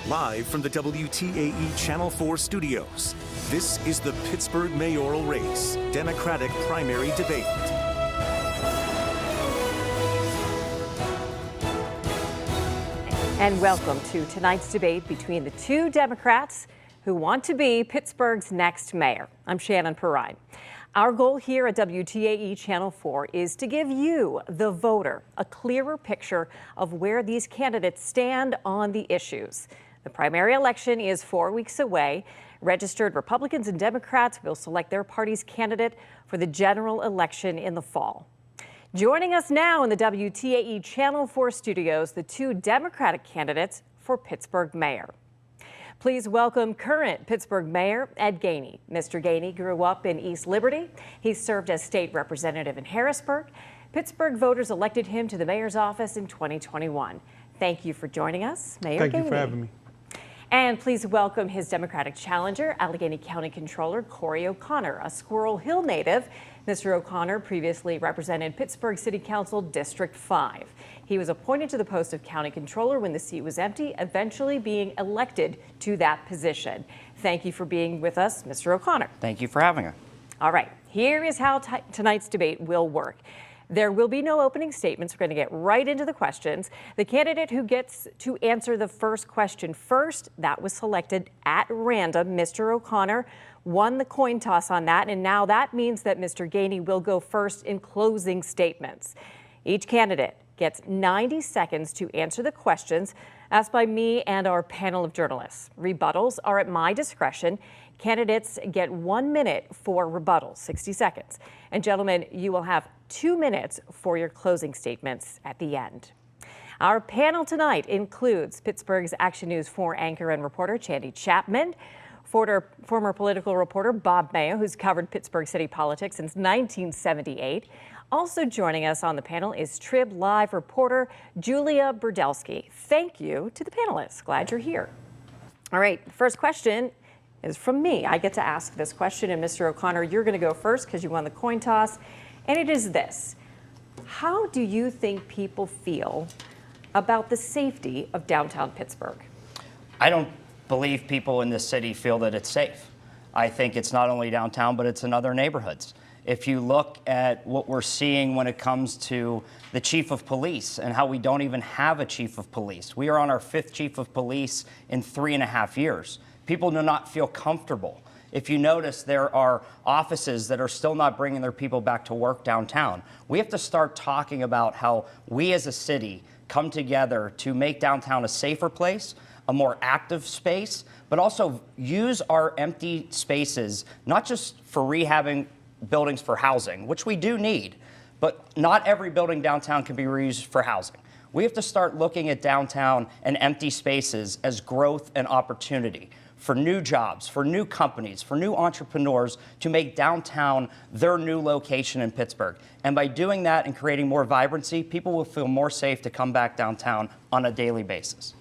Live from the WTAE Channel 4 studios, this is the Pittsburgh mayoral race, Democratic primary debate. And welcome to tonight's debate between the two Democrats who want to be Pittsburgh's next mayor. I'm Shannon Perrine. Our goal here at WTAE Channel 4 is to give you, the voter, a clearer picture of where these candidates stand on the issues. The primary election is 4 weeks away. Registered Republicans and Democrats will select their party's candidate for the general election in the fall. Joining us now in the WTAE Channel 4 studios, the two Democratic candidates for Pittsburgh mayor. Please welcome current Pittsburgh Mayor Ed Gainey. Mr. Gainey grew up in East Liberty. He served as state representative in Harrisburg. Pittsburgh voters elected him to the mayor's office in 2021. Thank you for joining us, Mayor Gainey. Thank you for having me. And please welcome his Democratic challenger, Allegheny County Controller Corey O'Connor, a Squirrel Hill native. Mr. O'Connor previously represented Pittsburgh City Council District 5. He was appointed to the post of county controller when the seat was empty, eventually being elected to that position. Thank you for being with us, Mr. O'Connor. Thank you for having us. All right, here is how tonight's debate will work. There will be no opening statements. We're going to get right into the questions. The candidate who gets to answer the first question first, that was selected at random. Mr. O'Connor won the coin toss on that, and now that means that Mr. Gainey will go first in closing statements. Each candidate gets 90 seconds to answer the questions asked by me and our panel of journalists. Rebuttals are at my discretion. Candidates get 1 minute for rebuttals, 60 seconds. And gentlemen, you will have 2 minutes for your closing statements at the end. Our panel tonight includes Pittsburgh's Action News 4 anchor and reporter Chandy Chapman, former political reporter Bob Mayo, who's covered Pittsburgh city politics since 1978. Also joining us on the panel is Trib Live reporter Julia Burdelsky. Thank you to the panelists. Glad you're here. All right, the first question is from me. I get to ask this question, and Mr. O'Connor, you're going to go first because you won the coin toss. And it is this: how do you think people feel about the safety of downtown Pittsburgh? I don't believe people in this city feel that it's safe. I think it's not only downtown, but it's in other neighborhoods. If you look at what we're seeing when it comes to the chief of police and how we don't even have a chief of police. We are on our 5th chief of police in 3.5 years. People do not feel comfortable. If you notice, there are offices that are still not bringing their people back to work downtown. We have to start talking about how we as a city come together to make downtown a safer place, a more active space, but also use our empty spaces, not just for rehabbing buildings for housing, which we do need, but not every building downtown can be reused for housing. We have to start looking at downtown and empty spaces as growth and opportunity for new jobs, for new companies, for new entrepreneurs to make downtown their new location in Pittsburgh. And by doing that and creating more vibrancy, people will feel more safe to come back downtown on a daily basis.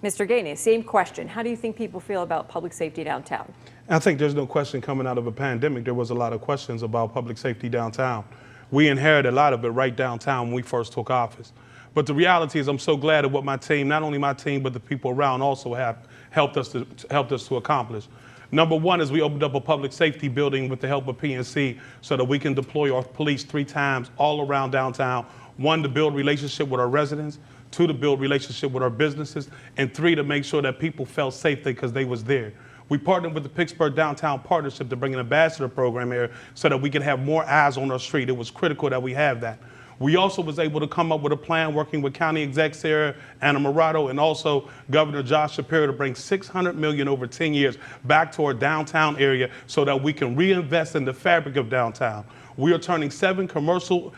Mr. Gainey, same question. How do you think people feel about public safety downtown? I think there's no question coming out of a pandemic, there was a lot of questions about public safety downtown. We inherited a lot of it right downtown when we first took office. But the reality is I'm so glad at what my team, not only my team, but the people around also have helped us to accomplish. Number one is we opened up a public safety building with the help of PNC so that we can deploy our police 3 times all around downtown. 1, to build relationship with our residents, 2, to build relationship with our businesses, and 3, to make sure that people felt safe because they was there. We partnered with the Pittsburgh Downtown Partnership to bring an ambassador program here so that we could have more eyes on our street. It was critical that we have that. We also was able to come up with a plan working with County Exec Sarah Anna Morato and also Governor Josh Shapiro to bring $600 million over 10 years back to our downtown area so that we can reinvest in the fabric of downtown. We are turning 7 commercial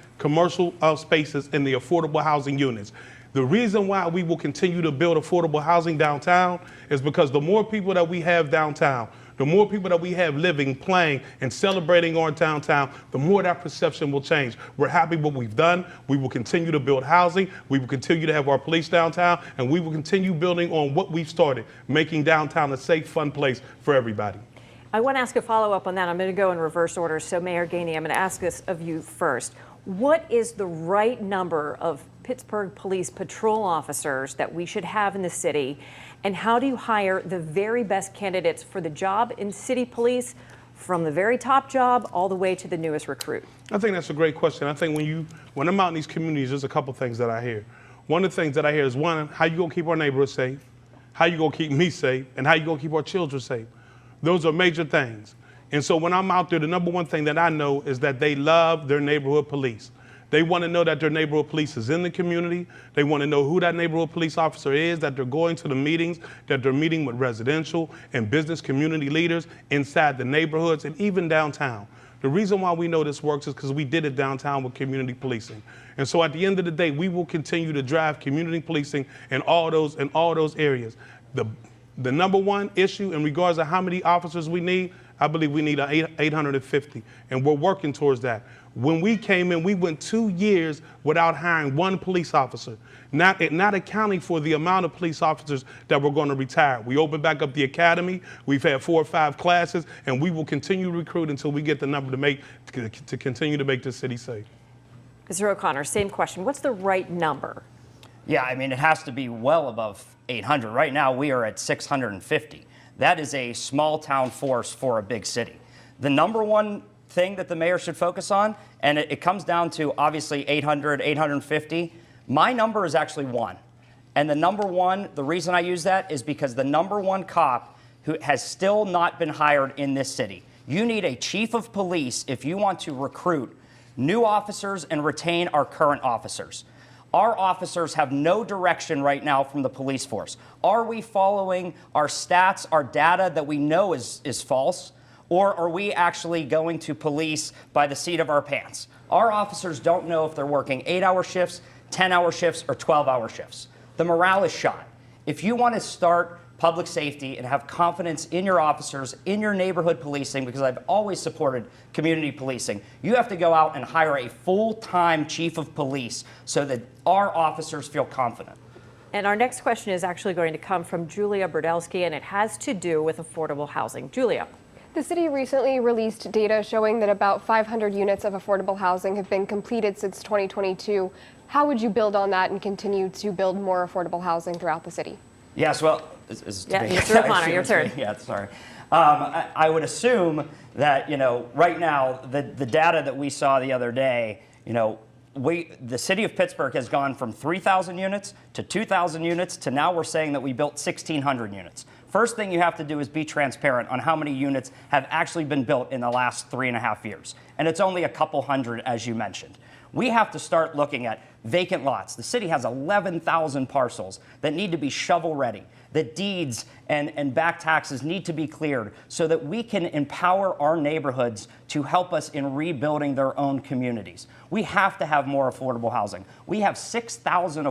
spaces in the affordable housing units. The reason why we will continue to build affordable housing downtown is because the more people that we have downtown, the more people that we have living, playing, and celebrating our downtown, the more that perception will change. We're happy with what we've done. We will continue to build housing. We will continue to have our police downtown, and we will continue building on what we've started, making downtown a safe, fun place for everybody. I want to ask a follow-up on that. I'm going to go in reverse order. So Mayor Gainey, I'm going to ask this of you first. What is the right number of Pittsburgh police patrol officers that we should have in the city? And how do you hire the very best candidates for the job in city police, from the very top job all the way to the newest recruit? I think that's a great question. I think when I'm out in these communities, there's a couple things that I hear. One of the things that I hear is, one, how you gonna keep our neighborhood safe? How you gonna keep me safe? And how you gonna keep our children safe? Those are major things. And so when I'm out there, the number one thing that I know is that they love their neighborhood police. They want to know that their neighborhood police is in the community. They want to know who that neighborhood police officer is, that they're going to the meetings, that they're meeting with residential and business community leaders inside the neighborhoods and even downtown. The reason why we know this works is because we did it downtown with community policing. And so at the end of the day, we will continue to drive community policing in all those areas. The number one issue in regards to how many officers we need, I believe we need 850, and we're working towards that. When we came in, we went 2 years without hiring one police officer, not accounting for the amount of police officers that were going to retire. We opened back up the academy. We've had 4 or 5 classes, and we will continue to recruit until we get the number to continue to make the city safe. Mr. O'Connor, same question. What's the right number? Yeah, I mean, it has to be well above 800. Right now, we are at 650. That is a small town force for a big city. The number one thing that the mayor should focus on, and it comes down to obviously 800, 850. My number is actually 1. And the number one, the reason I use that is because the number one cop who has still not been hired in this city. You need a chief of police if you want to recruit new officers and retain our current officers. Our officers have no direction right now from the police force. Are we following our stats, our data that we know is false? Or are we actually going to police by the seat of our pants? Our officers don't know if they're working 8-hour shifts, 10-hour shifts, or 12-hour shifts. The morale is shot. If you want to start public safety and have confidence in your officers, in your neighborhood policing, because I've always supported community policing, you have to go out and hire a full-time chief of police so that our officers feel confident. And our next question is actually going to come from Julia Brodelsky, and it has to do with affordable housing. Julia. The city recently released data showing that about 500 units of affordable housing have been completed since 2022. How would you build on that and continue to build more affordable housing throughout the city? Yes, well, Mr. O'Connor, your turn. Yeah, sorry. I would assume that, right now, the data that we saw the other day, the city of Pittsburgh has gone from 3,000 units to 2,000 units to now we're saying that we built 1,600 units. First thing you have to do is be transparent on how many units have actually been built in the last 3.5 years. And it's only a couple hundred, as you mentioned. We have to start looking at vacant lots. The city has 11,000 parcels that need to be shovel ready. The deeds and back taxes need to be cleared so that we can empower our neighborhoods to help us in rebuilding their own communities. We have to have more affordable housing. We have 6,000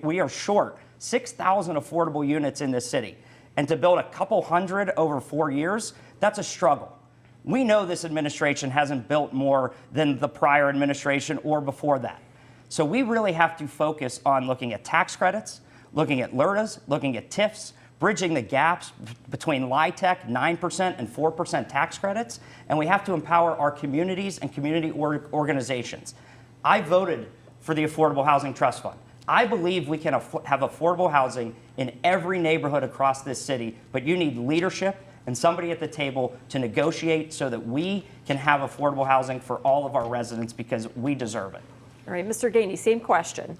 we are short 6,000 affordable units in this city. And to build a couple hundred over 4 years, that's a struggle. We know this administration hasn't built more than the prior administration or before that. So we really have to focus on looking at tax credits, looking at LRTAs, looking at TIFs, bridging the gaps between LIHTC, 9% and 4% tax credits, and we have to empower our communities and community organizations. I voted for the Affordable Housing Trust Fund. I believe we can have affordable housing in every neighborhood across this city, but you need leadership and somebody at the table to negotiate so that we can have affordable housing for all of our residents because we deserve it. All right, Mr. Gainey, same question.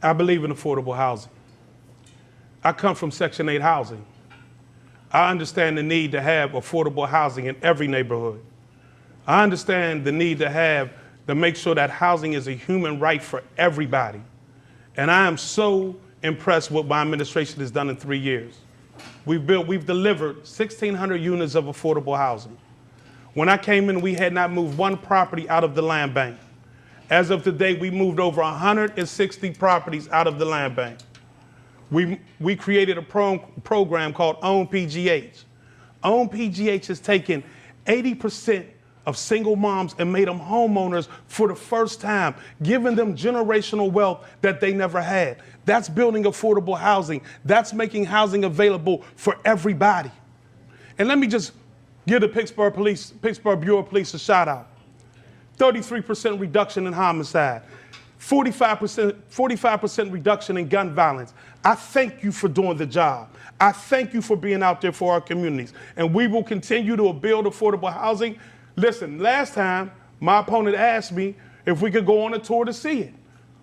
I believe in affordable housing. I come from Section 8 housing. I understand the need to have affordable housing in every neighborhood. I understand the need to make sure that housing is a human right for everybody. And I am so impressed with what my administration has done in 3 years. We've delivered 1,600 units of affordable housing. When I came in, we had not moved one property out of the land bank. As of today, we moved over 160 properties out of the land bank. We created a program called Own PGH. Own PGH has taken 80% of single moms and made them homeowners for the first time, giving them generational wealth that they never had. That's building affordable housing. That's making housing available for everybody. And let me just give the Pittsburgh Bureau of Police a shout out. 33% reduction in homicide, 45% reduction in gun violence. I thank you for doing the job. I thank you for being out there for our communities. And we will continue to build affordable housing. Listen, last time my opponent asked me if we could go on a tour to see it.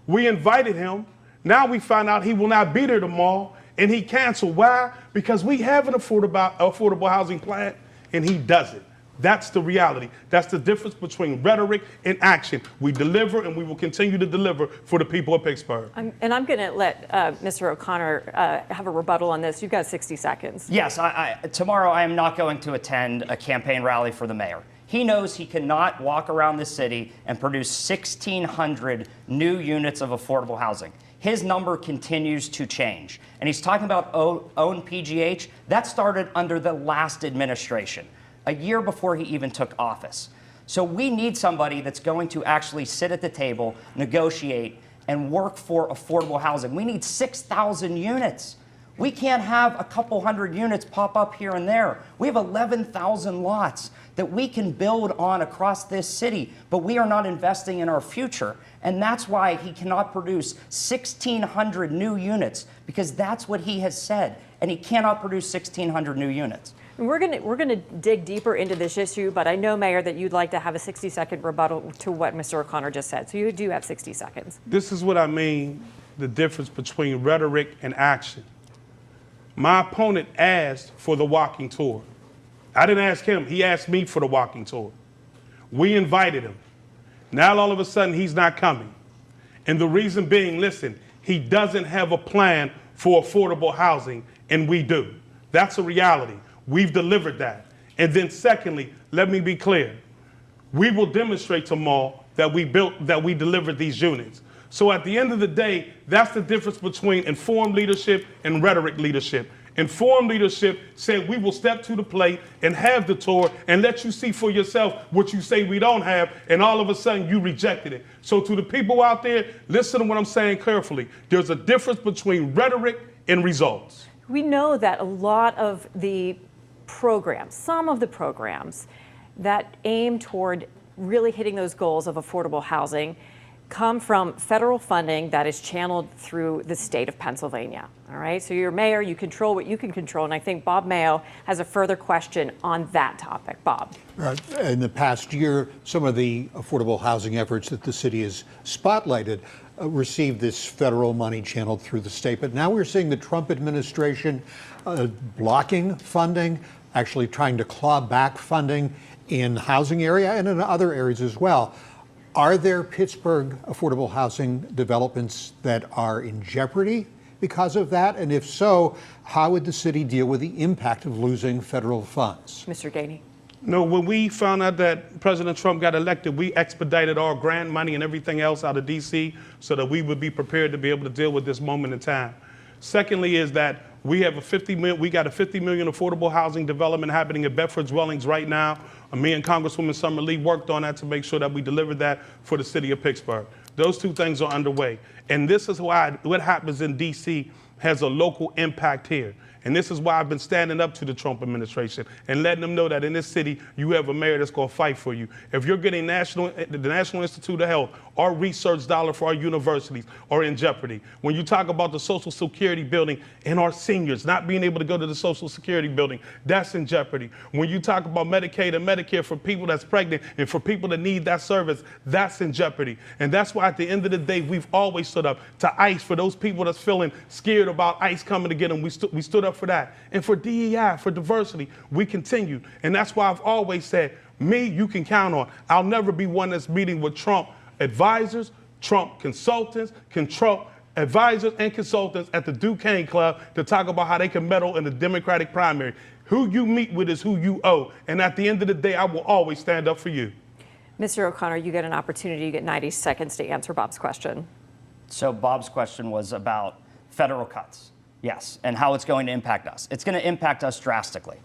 We invited him. Now we find out he will not be there tomorrow, and he canceled. Why? Because we have an affordable housing plan, and he doesn't. That's the reality. That's the difference between rhetoric and action. We deliver, and we will continue to deliver for the people of Pittsburgh. I'm going to let Mr. O'Connor have a rebuttal on this. You've got 60 seconds. Yes, tomorrow I am not going to attend a campaign rally for the mayor. He knows he cannot walk around this city and produce 1,600 new units of affordable housing. His number continues to change. And he's talking about own PGH. That started under the last administration, a year before he even took office. So we need somebody that's going to actually sit at the table, negotiate, and work for affordable housing. We need 6,000 units. We can't have a couple hundred units pop up here and there. We have 11,000 lots that we can build on across this city, but we are not investing in our future. And that's why he cannot produce 1,600 new units, because that's what he has said. And he cannot produce 1,600 new units. We're gonna dig deeper into this issue, but I know, Mayor, that you'd like to have a 60-second rebuttal to what Mr. O'Connor just said. So you do have 60 seconds. This is what I mean, the difference between rhetoric and action. My opponent asked for the walking tour. I didn't ask him. He asked me for the walking tour. We invited him. Now all of a sudden he's not coming. And the reason being, listen, he doesn't have a plan for affordable housing, and we do. That's a reality. We've delivered that. And then secondly, let me be clear. We will demonstrate tomorrow that we delivered these units. So at the end of the day, that's the difference between informed leadership and rhetoric leadership. Informed leadership said we will step to the plate and have the tour and let you see for yourself what you say we don't have, and all of a sudden you rejected it. So to the people out there, listen to what I'm saying carefully. There's a difference between rhetoric and results. We know that a lot of the programs, some of the programs that aim toward really hitting those goals of affordable housing come from federal funding that is channeled through the state of Pennsylvania. All right, so you're mayor, you control what you can control, and I think Bob Mayo has a further question on that topic. Bob. In the past year, some of the affordable housing efforts that the city has spotlighted received this federal money channeled through the state, but now we're seeing the Trump administration blocking funding, actually trying to claw back funding in the housing area and in other areas as well. Are there Pittsburgh affordable housing developments that are in jeopardy because of that? And if so, how would the city deal with the impact of losing federal funds? Mr. Gainey. No, when we found out that President Trump got elected, we expedited our grant money and everything else out of D.C. so that we would be prepared to be able to deal with this moment in time. Secondly is that we got a $50 million affordable housing development happening at Bedford Dwellings right now. Me and Congresswoman Summer Lee worked on that to make sure that we delivered that for the city of Pittsburgh. Those two things are underway. And this is why what happens in D.C. has a local impact here. And this is why I've been standing up to the Trump administration and letting them know that in this city, you have a mayor that's going to fight for you. If you're getting the National Institute of Health, our research dollar for our universities are in jeopardy. When you talk about the Social Security building and our seniors not being able to go to the Social Security building, that's in jeopardy. When you talk about Medicaid and Medicare for people that's pregnant and for people that need that service, that's in jeopardy. And that's why at the end of the day, we've always stood up to ICE for those people that's feeling scared about ICE coming to get them. We stood up for that. And for DEI, for diversity, we continued. And that's why I've always said, me, you can count on. I'll never be one that's meeting with Trump advisors, Trump consultants, Trump advisors and consultants at the Duquesne Club to talk about how they can meddle in the Democratic primary. Who you meet with is who you owe. And at the end of the day, I will always stand up for you. Mr. O'Connor, you get an opportunity. You get 90 seconds to answer Bob's question. So Bob's question was about federal cuts. Yes, and how it's going to impact us. It's going to impact us drastically.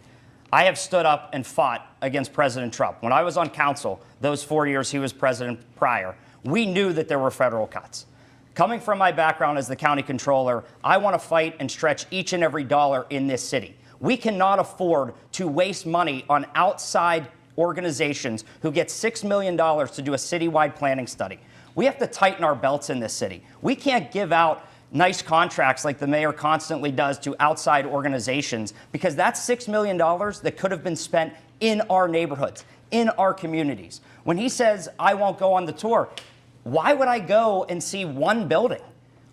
I have stood up and fought against President Trump. When I was on council, those 4 years he was president prior, we knew that there were federal cuts. Coming from my background as the county controller, I want to fight and stretch each and every dollar in this city. We cannot afford to waste money on outside organizations who get $6 million to do a citywide planning study. We have to tighten our belts in this city. We can't give out nice contracts like the mayor constantly does to outside organizations, because that's $6 million that could have been spent in our neighborhoods, in our communities. When he says, I won't go on the tour, why would I go and see one building?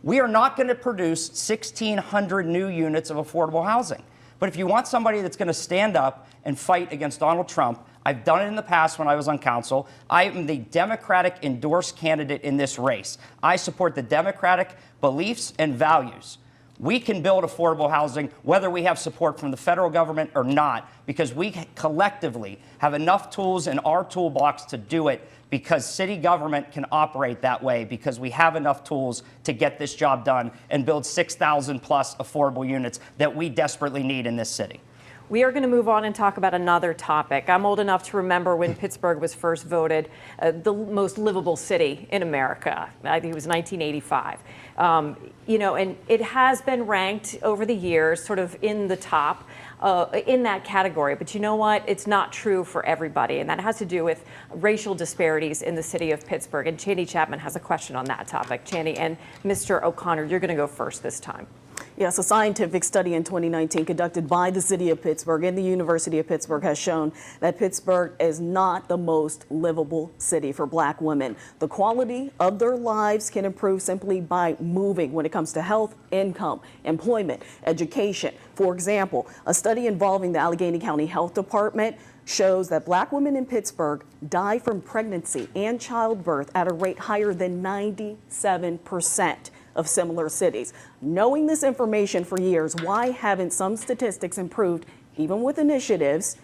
We are not going to produce 1,600 new units of affordable housing. But if you want somebody that's going to stand up and fight against Donald Trump, I've done it in the past when I was on council. I am the Democratic endorsed candidate in this race. I support the Democratic beliefs and values. We can build affordable housing whether we have support from the federal government or not, because we collectively have enough tools in our toolbox to do it, because city government can operate that way, because we have enough tools to get this job done and build 6,000 plus affordable units that we desperately need in this city. We are going to move on and talk about another topic. I'm old enough to remember when Pittsburgh was first voted the most livable city in America. I think it was 1985. And it has been ranked over the years sort of in the top in that category. But you know what? It's not true for everybody. And that has to do with racial disparities in the city of Pittsburgh. And Chaney Chapman has a question on that topic. Chaney and Mr. O'Connor, you're going to go first this time. Yes, a scientific study in 2019 conducted by the city of Pittsburgh and the University of Pittsburgh has shown that Pittsburgh is not the most livable city for Black women. The quality of their lives can improve simply by moving when it comes to health, income, employment, education. For example, a study involving the Allegheny County Health Department shows that Black women in Pittsburgh die from pregnancy and childbirth at a rate higher than 97% of similar cities. Knowing this information for years, why haven't some statistics improved, even with initiatives?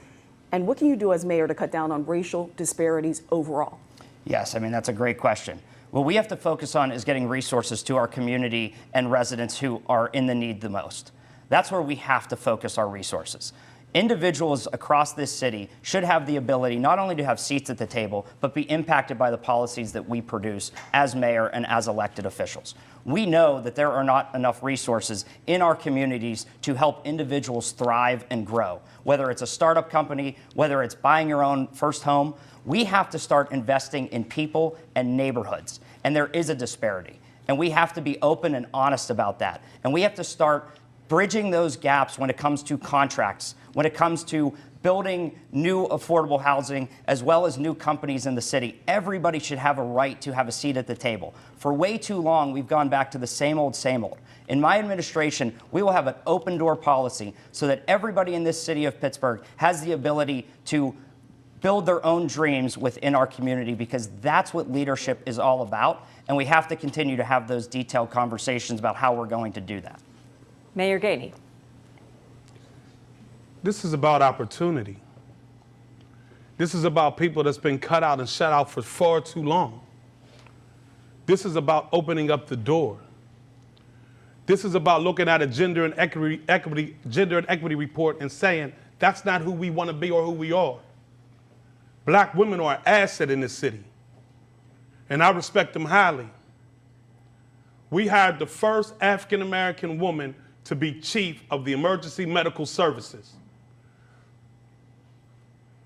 And what can you do as mayor to cut down on racial disparities overall? Yes, I mean, that's a great question. What we have to focus on is getting resources to our community and residents who are in the need the most. That's where we have to focus our resources. Individuals across this city should have the ability not only to have seats at the table, but be impacted by the policies that we produce as mayor and as elected officials. We know that there are not enough resources in our communities to help individuals thrive and grow. Whether it's a startup company, whether it's buying your own first home, we have to start investing in people and neighborhoods. And there is a disparity. And we have to be open and honest about that. And we have to start bridging those gaps when it comes to contracts, when it comes to building new affordable housing, as well as new companies in the city. Everybody should have a right to have a seat at the table. For way too long, we've gone back to the same old, same old. In my administration, we will have an open door policy so that everybody in this city of Pittsburgh has the ability to build their own dreams within our community, because that's what leadership is all about. And we have to continue to have those detailed conversations about how we're going to do that. Mayor Gainey. This is about opportunity. This is about people that's been cut out and shut out for far too long. This is about opening up the door. This is about looking at a gender and equity report and saying, that's not who we want to be or who we are. Black women are an asset in this city, and I respect them highly. We hired the first African-American woman to be chief of the emergency medical services.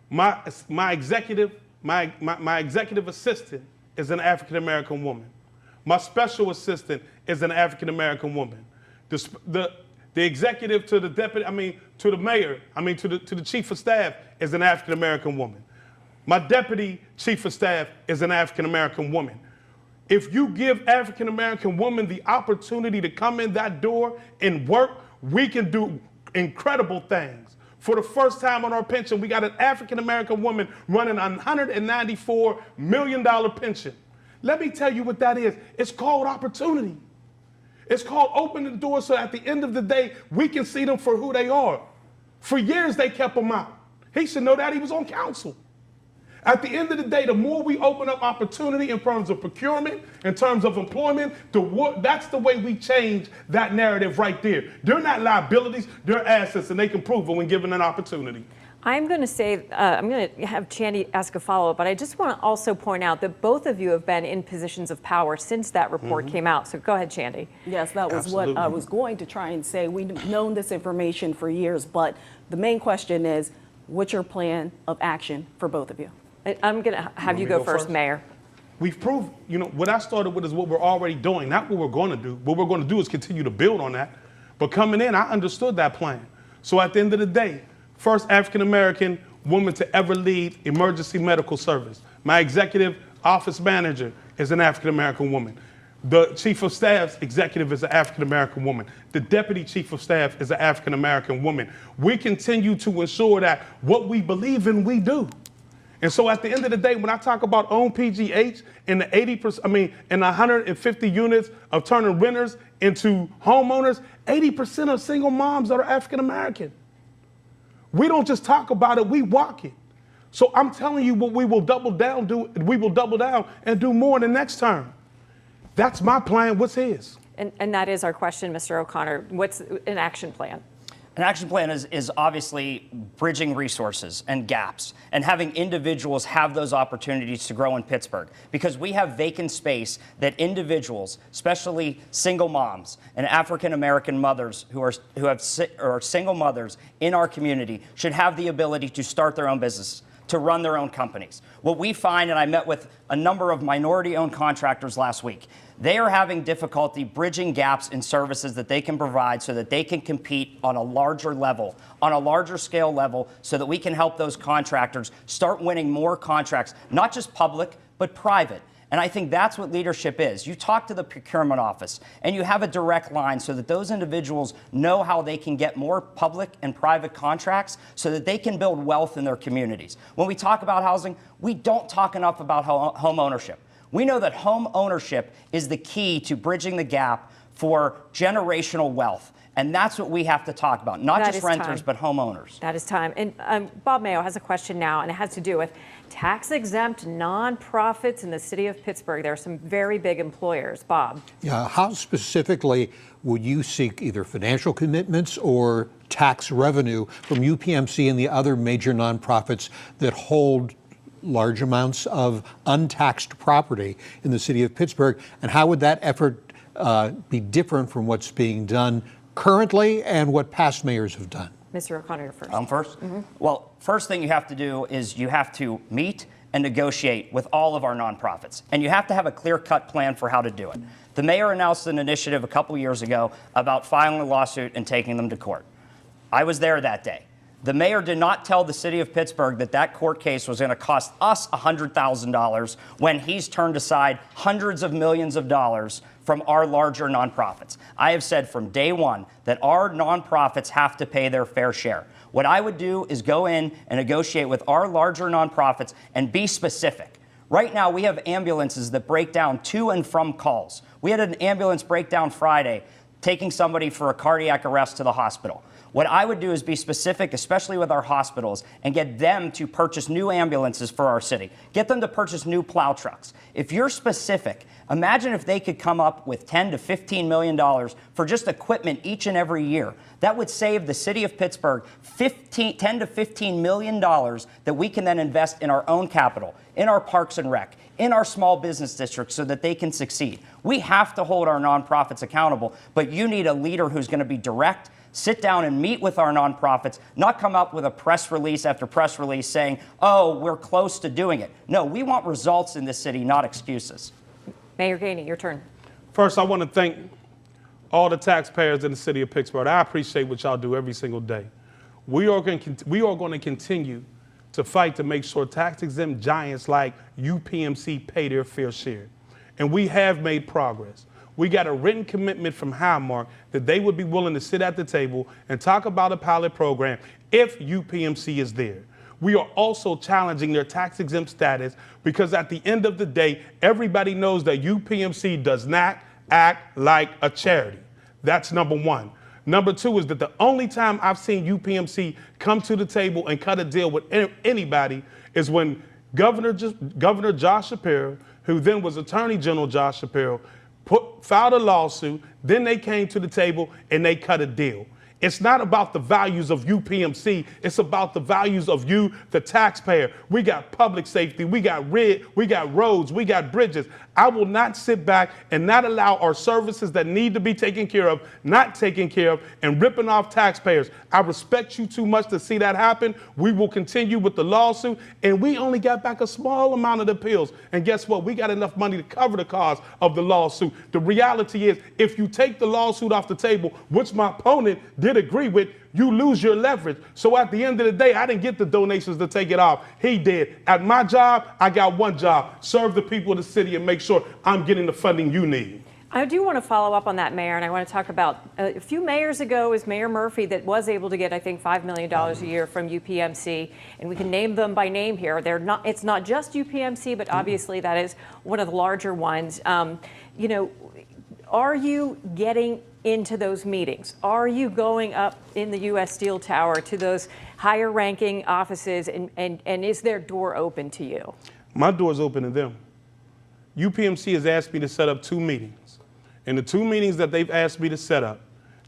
My executive assistant is an African-American woman. My special assistant is an African-American woman. The executive to the deputy, to the mayor, to the chief of staff is an African-American woman. My deputy chief of staff is an African-American woman. If you give African-American women the opportunity to come in that door and work, we can do incredible things. For the first time on our pension, we got an African-American woman running a $194 million pension. Let me tell you what that is. It's called opportunity. It's called opening the door so at the end of the day, we can see them for who they are. For years, they kept him out. He should know that. He was on council. At the end of the day, the more we open up opportunity in terms of procurement, in terms of employment, that's the way we change that narrative right there. They're not liabilities, they're assets, and they can prove it when given an opportunity. I'm going to say, I'm going to have Chaney ask a follow-up, but I just want to also point out that both of you have been in positions of power since that report came out. So go ahead, Chaney. Yes, that was Absolutely. what I was going to try and say. We've known this information for years, but the main question is, what's your plan of action for both of you? I'm going to have you go first, Mayor. we've proved, what I started with is what we're already doing, not what we're going to do. What we're going to do is continue to build on that. But coming in, I understood that plan. So at the end of the day, first African-American woman to ever lead emergency medical service. My executive office manager is an African-American woman. The chief of staff's executive is an African-American woman. The deputy chief of staff is an African-American woman. We continue to ensure that what we believe in, we do. And so at the end of the day, when I talk about own PGH and the 80%, and 150 units of turning renters into homeowners, 80% of single moms are African-American. We don't just talk about it, we walk it. So I'm telling you what we will double down and do more in the next term. That's my plan. What's his? And that is our question, Mr. O'Connor. What's an action plan? An action plan is obviously bridging resources and gaps and having individuals have those opportunities to grow in Pittsburgh, because we have vacant space that individuals, especially single moms and African-American mothers who are single mothers in our community, should have the ability to start their own business, to run their own companies. What we find, and I met with a number of minority-owned contractors last week, they are having difficulty bridging gaps in services that they can provide so that they can compete on a larger level, on a larger scale level, so that we can help those contractors start winning more contracts, not just public, but private. And I think that's what leadership is. You talk to the procurement office and you have a direct line so that those individuals know how they can get more public and private contracts so that they can build wealth in their communities. When we talk about housing, we don't talk enough about home ownership. We know that home ownership is the key to bridging the gap for generational wealth. And that's what we have to talk about, not just renters, but homeowners. That is time. And Bob Mayo has a question now, and it has to do with tax-exempt nonprofits in the city of Pittsburgh. There are some very big employers. Bob. Yeah, how specifically would you seek either financial commitments or tax revenue from UPMC and the other major nonprofits that hold large amounts of untaxed property in the city of Pittsburgh? And how would that effort be different from what's being done currently and what past mayors have done? Mr. O'Connor, you're first. I'm first? Well, first thing you have to do is you have to meet and negotiate with all of our nonprofits. And you have to have a clear-cut plan for how to do it. The mayor announced an initiative a couple years ago about filing a lawsuit and taking them to court. I was there that day. The mayor did not tell the city of Pittsburgh that that court case was going to cost us $100,000 when he's turned aside hundreds of millions of dollars from our larger nonprofits. I have said from day one that our nonprofits have to pay their fair share. What I would do is go in and negotiate with our larger nonprofits and be specific. Right now, we have ambulances that break down to and from calls. We had an ambulance breakdown Friday, taking somebody for a cardiac arrest to the hospital. What I would do is be specific, especially with our hospitals, and get them to purchase new ambulances for our city. Get them to purchase new plow trucks. If you're specific, imagine if they could come up with $10 to $15 million for just equipment each and every year. That would save the city of Pittsburgh $10 to $15 million that we can then invest in our own capital, in our parks and rec, in our small business districts so that they can succeed. We have to hold our nonprofits accountable, but you need a leader who's going to be direct, sit down and meet with our nonprofits, not come up with a press release after press release saying, oh, we're close to doing it. No, we want results in this city, not excuses. Mayor Gainey, your turn. First, I want to thank all the taxpayers in the city of Pittsburgh. I appreciate what y'all do every single day. We are going to continue to fight to make sure tax-exempt giants like UPMC pay their fair share. And we have made progress. We got a written commitment from Highmark that they would be willing to sit at the table and talk about a pilot program if UPMC is there. We are also challenging their tax-exempt status because at the end of the day, everybody knows that UPMC does not act like a charity. That's number one. Number two is that the only time I've seen UPMC come to the table and cut a deal with anybody is when Governor Josh Shapiro, who then was Attorney General Josh Shapiro, filed a lawsuit, then they came to the table and they cut a deal. It's not about the values of UPMC, it's about the values of you, the taxpayer. We got public safety, we got roads, we got bridges. I will not sit back and not allow our services that need to be taken care of, not taken care of, and ripping off taxpayers. I respect you too much to see that happen. We will continue with the lawsuit, and we only got back a small amount of the appeals. And guess what? We got enough money to cover the cost of the lawsuit. The reality is, if you take the lawsuit off the table, which my opponent did agree with, you lose your leverage. So at the end of the day, I didn't get the donations to take it off. He did. At my job, I got one job: serve the people of the city and make sure I'm getting the funding you need. I do want to follow up on that, Mayor, and I want to talk about a few mayors ago is Mayor Murphy that was able to get, I think, $5 million a year from UPMC, and we can name them by name here. They're not. It's not just UPMC, but obviously that is one of the larger ones. You know, are you getting into those meetings? Are you going up in the U.S. Steel Tower to those higher ranking offices, and is their door open to you? My door's open to them. UPMC has asked me to set up 2 meetings. And the 2 meetings that they've asked me to set up,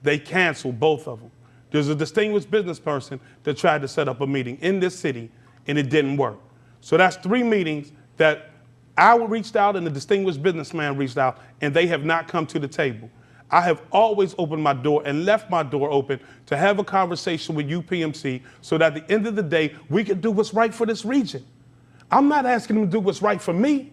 they canceled both of them. There's a distinguished business person that tried to set up a meeting in this city, and it didn't work. So that's 3 meetings that I reached out and the distinguished businessman reached out, and they have not come to the table. I have always opened my door and left my door open to have a conversation with UPMC so that at the end of the day, we can do what's right for this region. I'm not asking them to do what's right for me.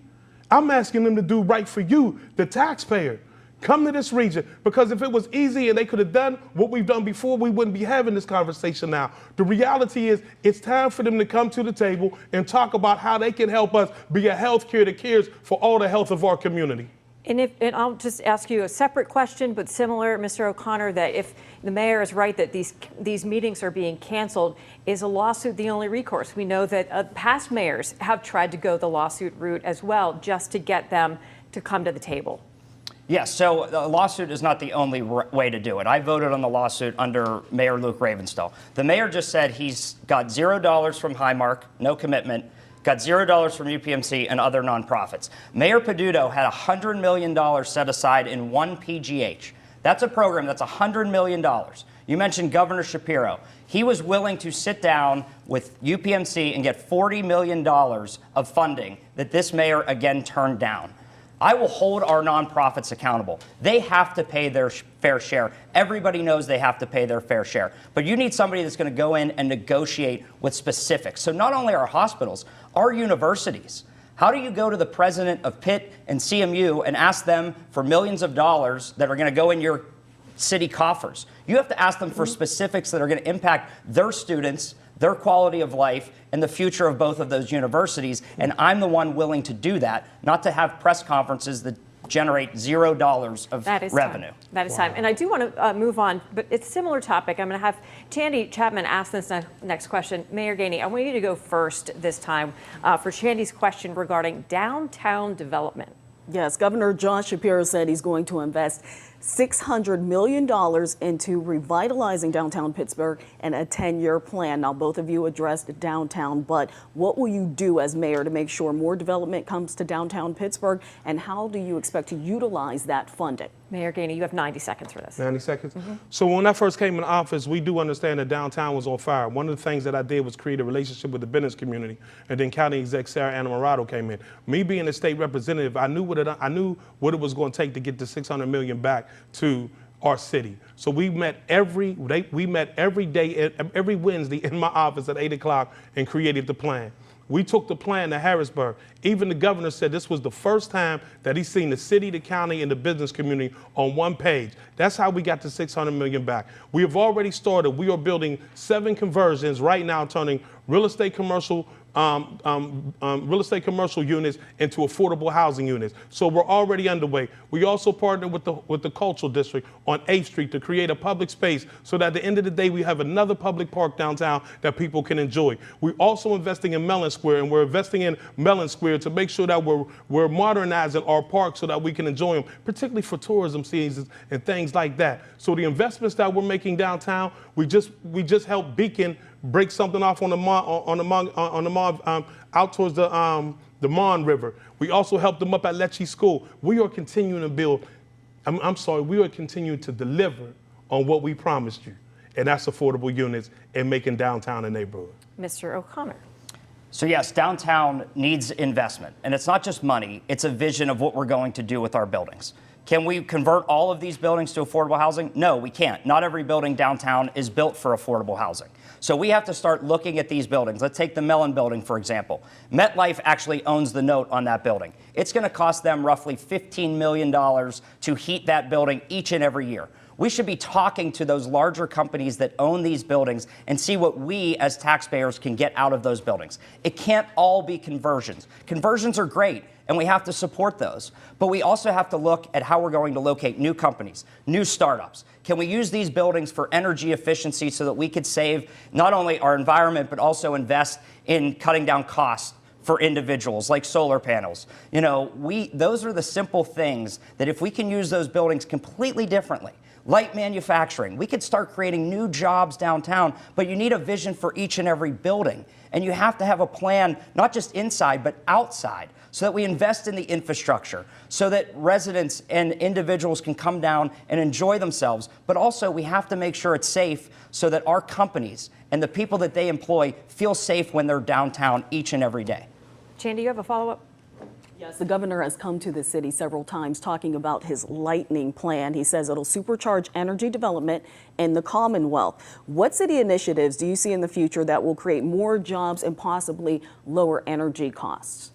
I'm asking them to do right for you, the taxpayer. Come to this region, because if it was easy and they could have done what we've done before, we wouldn't be having this conversation now. The reality is, it's time for them to come to the table and talk about how they can help us be a healthcare that cares for all the health of our community. And I'll just ask you a separate question, but similar, Mr. O'Connor, that if the mayor is right that these meetings are being canceled, is a lawsuit the only recourse? We know that past mayors have tried to go the lawsuit route as well, just to get them to come to the table. Yes, so a lawsuit is not the only way to do it. I voted on the lawsuit under Mayor Luke Ravenstahl. The mayor just said he's got $0 from Highmark, no commitment, got $0 from UPMC and other nonprofits. Mayor Peduto had $100 million set aside in one PGH. That's a program that's $100 million. You mentioned Governor Shapiro. He was willing to sit down with UPMC and get $40 million of funding that this mayor again turned down. I will hold our nonprofits accountable. They have to pay their fair share. Everybody knows they have to pay their fair share. But you need somebody that's going to go in and negotiate with specifics. So not only our hospitals, our universities. How do you go to the president of Pitt and CMU and ask them for millions of dollars that are going to go in your city coffers? You have to ask them for specifics that are going to impact their students, their quality of life, and the future of both of those universities. And I'm the one willing to do that, not to have press conferences that generate $0 of revenue. That is time. And I do want to move on, but it's a similar topic. I'm going to have Chandy Chapman ask this next question. Mayor Gainey, I want you to go first this time for Chandy's question regarding downtown development. Yes, Governor John Shapiro said he's going to invest $600 million into revitalizing downtown Pittsburgh and a 10-year plan. Now, both of you addressed downtown, but what will you do as mayor to make sure more development comes to downtown Pittsburgh, and how do you expect to utilize that funding? Mayor Gainey, you have 90 seconds for this. 90 seconds? So when I first came in office, we do understand that downtown was on fire. One of the things that I did was create a relationship with the business community, and then County Exec Sarah Anna came in. Me being a state representative, I knew what it was going to take to get the $600 million back to our city. So we met every day, every Wednesday in my office at 8 o'clock and created the plan. We took the plan to Harrisburg. Even the governor said this was the first time that he's seen the city, the county, and the business community on one page. That's how we got the $600 million back. We have already started. We are building 7 conversions right now, turning real estate commercial units into affordable housing units. So we're already underway. We also partnered with the Cultural District on 8th Street to create a public space so that at the end of the day we have another public park downtown that people can enjoy. We're also investing in Mellon Square, and we're investing in Mellon Square to make sure that we're modernizing our parks so that we can enjoy them, particularly for tourism seasons and things like that. So the investments that we're making downtown, we just helped Beacon break something off on the out towards the Mon River. We also helped them up at Lecce School. We are continuing to build. We are continuing to deliver on what we promised you, and that's affordable units and making downtown a neighborhood. Mr. O'Connor. So yes, downtown needs investment, and it's not just money, it's a vision of what we're going to do with our buildings. Can we convert all of these buildings to affordable housing? No, we can't. Not every building downtown is built for affordable housing. So we have to start looking at these buildings. Let's take the Mellon building, for example. MetLife actually owns the note on that building. It's going to cost them roughly $15 million to heat that building each and every year. We should be talking to those larger companies that own these buildings and see what we as taxpayers can get out of those buildings. It can't all be conversions. Conversions are great, and we have to support those. But we also have to look at how we're going to locate new companies, new startups. Can we use these buildings for energy efficiency so that we could save not only our environment, but also invest in cutting down costs for individuals, like solar panels? You know, those are the simple things that if we can use those buildings completely differently, light manufacturing, we could start creating new jobs downtown, but you need a vision for each and every building. And you have to have a plan, not just inside, but outside, so that we invest in the infrastructure, so that residents and individuals can come down and enjoy themselves. But also, we have to make sure it's safe so that our companies and the people that they employ feel safe when they're downtown each and every day. Chandy, you have a follow-up? Yes, the governor has come to the city several times talking about his lightning plan. He says it'll supercharge energy development in the Commonwealth. What city initiatives do you see in the future that will create more jobs and possibly lower energy costs?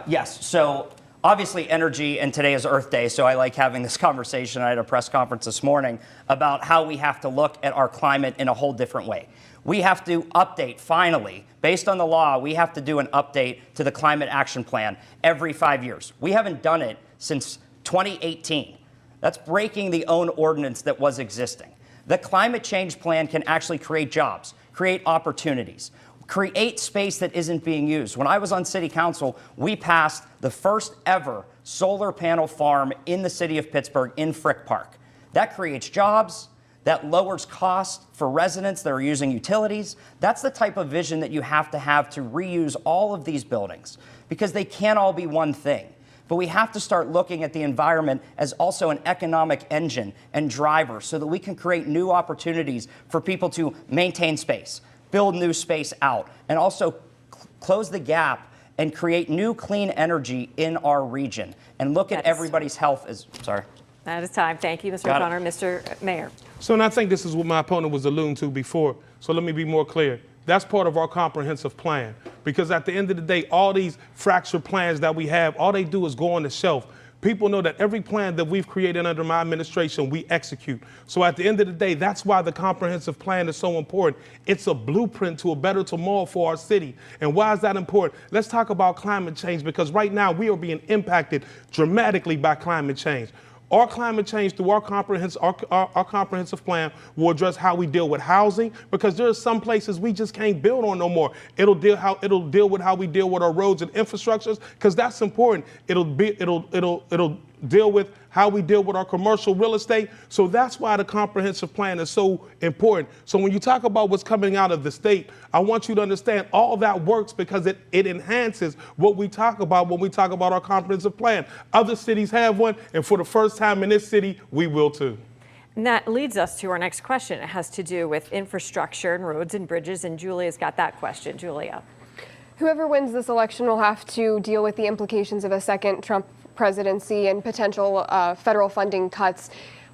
Yes. So obviously energy, and today is Earth Day, so I like having this conversation. I had a press conference this morning about how we have to look at our climate in a whole different way. We have to update, finally, based on the law, we have to do an update to the Climate Action Plan every 5 years. We haven't done it since 2018. That's breaking the own ordinance that was existing. The climate change plan can actually create jobs, create opportunities, create space that isn't being used. When I was on city council, we passed the first ever solar panel farm in the city of Pittsburgh in Frick Park. That creates jobs. That lowers costs for residents that are using utilities. That's the type of vision that you have to reuse all of these buildings, because they can't all be one thing. But we have to start looking at the environment as also an economic engine and driver so that we can create new opportunities for people to maintain space, build new space out, and also close the gap and create new clean energy in our region and look at everybody's health as, sorry. That is time. Thank you, Mr. O'Connor. Mr. Mayor. So, and I think this is what my opponent was alluding to before. So let me be more clear. That's part of our comprehensive plan, because at the end of the day, all these fractured plans that we have, all they do is go on the shelf. People know that every plan that we've created under my administration, we execute. So at the end of the day, that's why the comprehensive plan is so important. It's a blueprint to a better tomorrow for our city. And why is that important? Let's talk about climate change, because right now we are being impacted dramatically by climate change. Our climate change through our comprehensive plan will address how we deal with housing, because there are some places we just can't build on no more. It'll deal with how we deal with our roads and infrastructures, because that's important. It'll deal with how we deal with our commercial real estate. So that's why the comprehensive plan is so important. So when you talk about what's coming out of the state, I want you to understand all that works because it enhances what we talk about when we talk about our comprehensive plan. Other cities have one, and for the first time in this city, we will too. And that leads us to our next question. It has to do with infrastructure and roads and bridges, and Julia's got that question. Julia. Whoever wins this election will have to deal with the implications of a second Trump presidency and potential federal funding cuts.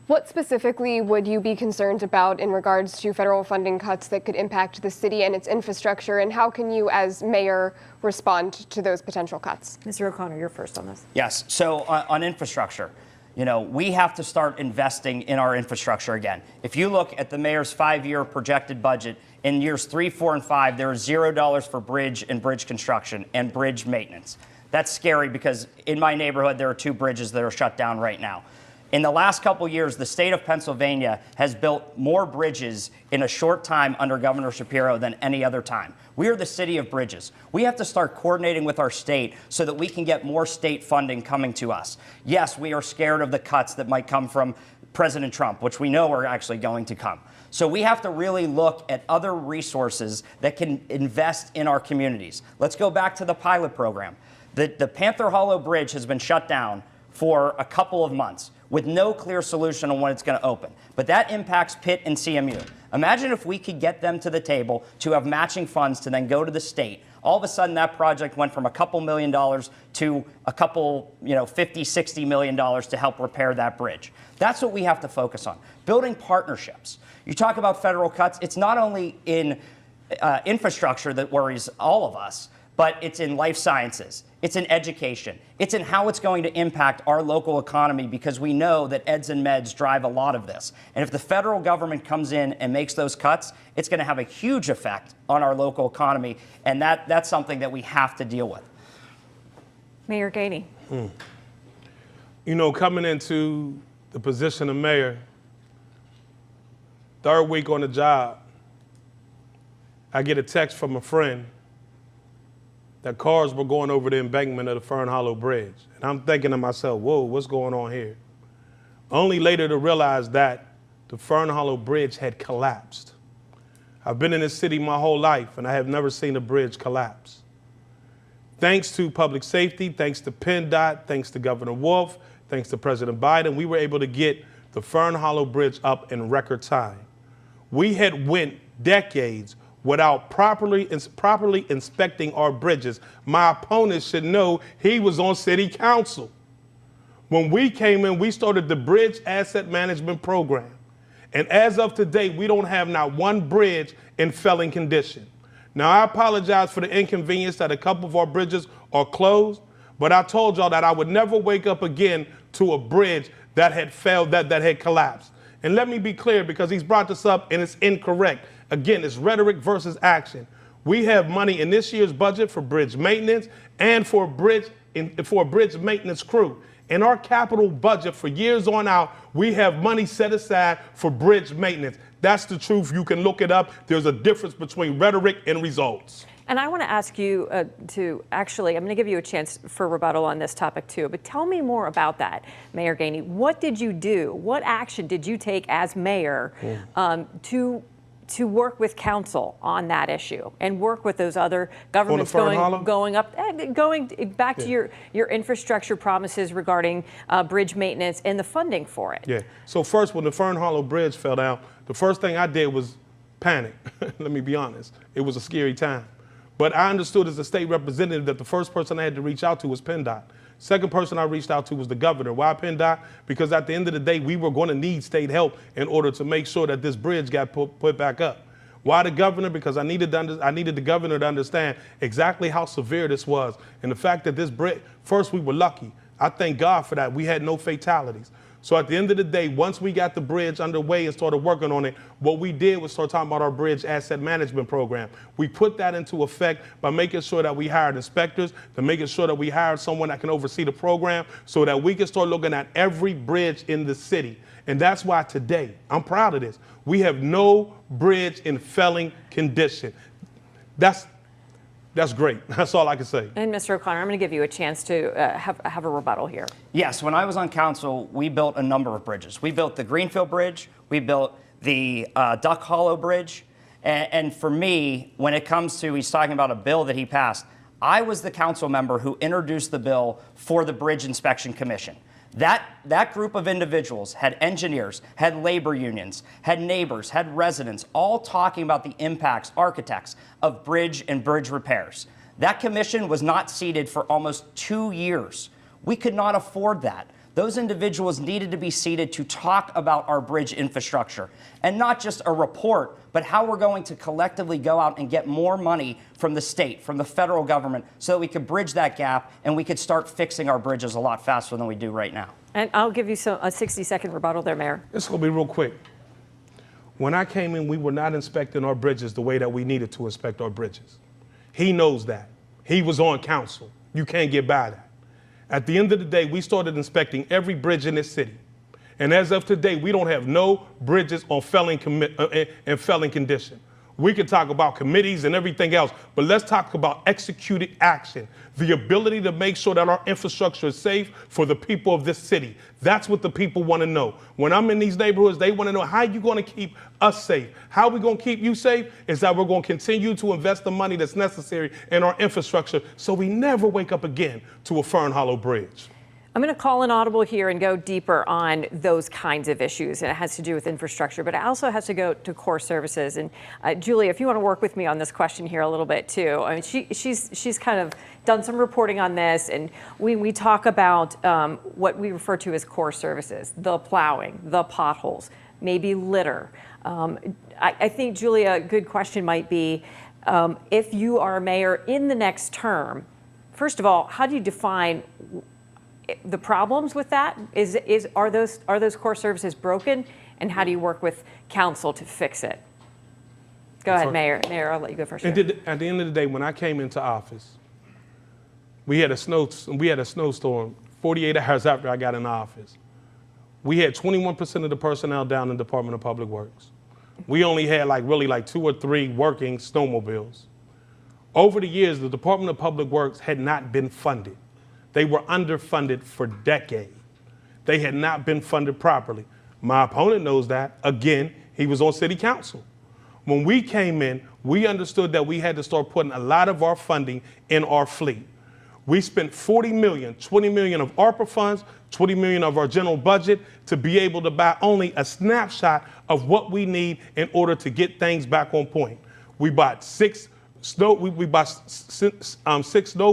What specifically would you be concerned about in regards to federal funding cuts that could impact the city and its infrastructure, and how can you as mayor respond to those potential cuts? Mr. O'Connor, you're first on this. Yes, so on infrastructure, you know, we have to start investing in our infrastructure again. If you look at the mayor's 5-year projected budget, in years 3, 4, and 5, there is $0 for bridge and bridge construction and bridge maintenance. That's scary because in my neighborhood, there are 2 bridges that are shut down right now. In the last couple years, the state of Pennsylvania has built more bridges in a short time under Governor Shapiro than any other time. We are the city of bridges. We have to start coordinating with our state so that we can get more state funding coming to us. Yes, we are scared of the cuts that might come from President Trump, which we know are actually going to come. So we have to really look at other resources that can invest in our communities. Let's go back to the pilot program. The Panther Hollow Bridge has been shut down for a couple of months. with no clear solution on when it's going to open. But that impacts Pitt and CMU. Imagine if we could get them to the table to have matching funds to then go to the state. All of a sudden, that project went from a couple $1 million to a couple, $50, $60 million to help repair that bridge. That's what we have to focus on. Building partnerships. You talk about federal cuts. It's not only in infrastructure that worries all of us, but it's in life sciences, it's in education, it's in how it's going to impact our local economy, because we know that eds and meds drive a lot of this. And if the federal government comes in and makes those cuts, it's going to have a huge effect on our local economy, and that's something that we have to deal with. Mayor Gainey. Coming into the position of mayor, third week on the job, I get a text from a friend that cars were going over the embankment of the Fern Hollow Bridge. And I'm thinking to myself, whoa, what's going on here? Only later to realize that the Fern Hollow Bridge had collapsed. I've been in this city my whole life, and I have never seen a bridge collapse. Thanks to public safety, thanks to PennDOT, thanks to Governor Wolf, thanks to President Biden, we were able to get the Fern Hollow Bridge up in record time. We had went decades without properly inspecting our bridges. My opponent should know he was on city council. When we came in, we started the Bridge Asset Management Program. And as of today, we don't have not one bridge in failing condition. Now, I apologize for the inconvenience that a couple of our bridges are closed, but I told y'all that I would never wake up again to a bridge that had failed, that had collapsed. And let me be clear, because he's brought this up and it's incorrect. Again, it's rhetoric versus action. We have money in this year's budget for bridge maintenance and for a bridge maintenance crew. In our capital budget for years on out, we have money set aside for bridge maintenance. That's the truth. You can look it up. There's a difference between rhetoric and results. And I want to ask you I'm going to give you a chance for rebuttal on this topic too, but tell me more about that, Mayor Gainey. What did you do? What action did you take as mayor to work with council on that issue and work with those other governments going back to your infrastructure promises regarding bridge maintenance and the funding for it? Yeah. So first, when the Fern Hollow Bridge fell down, the first thing I did was panic. Let me be honest. It was a scary time. But I understood as a state representative that the first person I had to reach out to was PennDOT. Second person I reached out to was the governor. Why PennDOT? Because at the end of the day, we were going to need state help in order to make sure that this bridge got put back up. Why the governor? Because I needed the governor to understand exactly how severe this was. And the fact that this bridge, first we were lucky. I thank God for that. We had no fatalities. So at the end of the day, once we got the bridge underway and started working on it, what we did was start talking about our Bridge Asset Management Program. We put that into effect by making sure that we hired inspectors, to making sure that we hired someone that can oversee the program so that we can start looking at every bridge in the city. And that's why today, I'm proud of this, we have no bridge in failing condition. That's great. That's all I can say. And Mr. O'Connor, I'm going to give you a chance to have a rebuttal here. Yes, when I was on council, we built a number of bridges. We built the Greenfield Bridge. We built the Duck Hollow Bridge. And for me, when it comes to, he's talking about a bill that he passed, I was the council member who introduced the bill for the Bridge Inspection Commission. That group of individuals had engineers, had labor unions, had neighbors, had residents, all talking about the impacts, architects, of bridge and bridge repairs. That commission was not seated for almost 2 years. We could not afford that. Those individuals needed to be seated to talk about our bridge infrastructure, and not just a report, but how we're going to collectively go out and get more money from the state, from the federal government, so that we could bridge that gap and we could start fixing our bridges a lot faster than we do right now. And I'll give you a 60-second rebuttal there, Mayor. It's going to be real quick. When I came in, we were not inspecting our bridges the way that we needed to inspect our bridges. He knows that. He was on council. You can't get by that. At the end of the day, we started inspecting every bridge in this city. And as of today, we don't have no bridges on failing condition. We could talk about committees and everything else, but let's talk about executed action, the ability to make sure that our infrastructure is safe for the people of this city. That's what the people want to know. When I'm in these neighborhoods, they want to know, how are you going to keep us safe? How are we going to keep you safe? Is that we're going to continue to invest the money that's necessary in our infrastructure so we never wake up again to a Fern Hollow Bridge. I'm going to call an audible here and go deeper on those kinds of issues. And it has to do with infrastructure, but it also has to go to core services. And Julia, if you want to work with me on this question here a little bit too. I mean, she's kind of done some reporting on this. And when we talk about what we refer to as core services, the plowing, the potholes, maybe litter. I think, Julia, a good question might be, if you are mayor in the next term, first of all, how do you define the problems with that? Are those core services broken, and how do you work with council to fix it? Go ahead, Mayor. Mayor, I'll let you go first. At the end of the day, when I came into office, we had a snowstorm 48 hours after I got in office. We had 21% of the personnel down in the Department of Public Works. We only had like 2 or 3 working snowmobiles. Over the years, the Department of Public Works had not been funded. They were underfunded for decades. They had not been funded properly. My opponent knows that. Again, he was on city council. When we came in, we understood that we had to start putting a lot of our funding in our fleet. We spent $40 million, $20 million of ARPA funds, $20 million of our general budget to be able to buy only a snapshot of what we need in order to get things back on point. We bought 6 snow